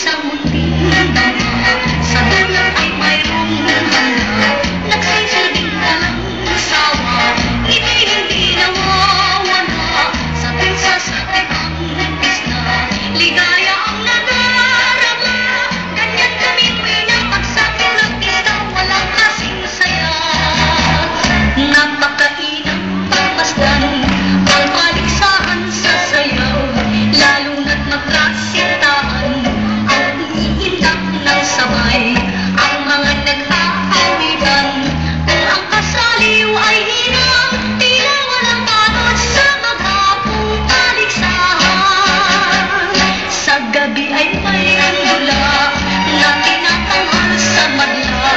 isang munting banga. Sa dulo ay mayroong hanga, nagsisilbing walang sawa. Hindi nawawala sa tuwing sasakit ang pisna. Ligaya ang nadarama, ganyan kami tuwing napagsapit ng pista. Walang kasing saya, napakainang pagmasdan ang paligsahan sa sayaw. Lalo na't magkasintahan ang umiindak ng sabay. Ang mga nag-aawitan, kung ang kasaliw ay hinang, tila walang patot sa maghapong paligsahan. Sa gabi ay may dula na tinatanghal sa madla.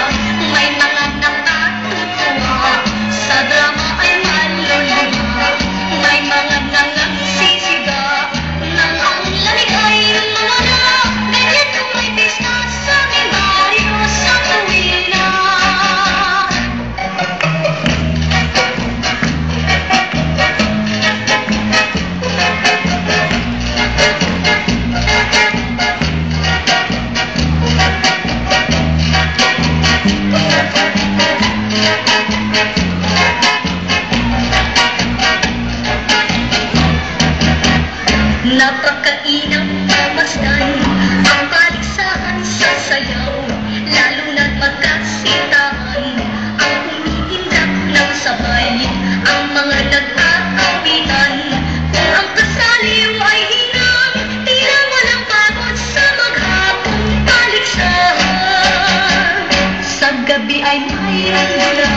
May mga nakatutuwa, sa drama ay maluluma. May mga nangagsisiga nang ang lamig ay mawala. Ganyan kung may pista sa aming baryo sa tuwina. Napakainang pamasdan ang paligsahan sa sayaw. Lalo na't magkasintahan ang umiindak ng sabay. Ang mga nag-aawitan, kung ang kasaliw ay hinang, tila walang pagod sa maghapong paligsahan. Sa gabi ay mayroong dula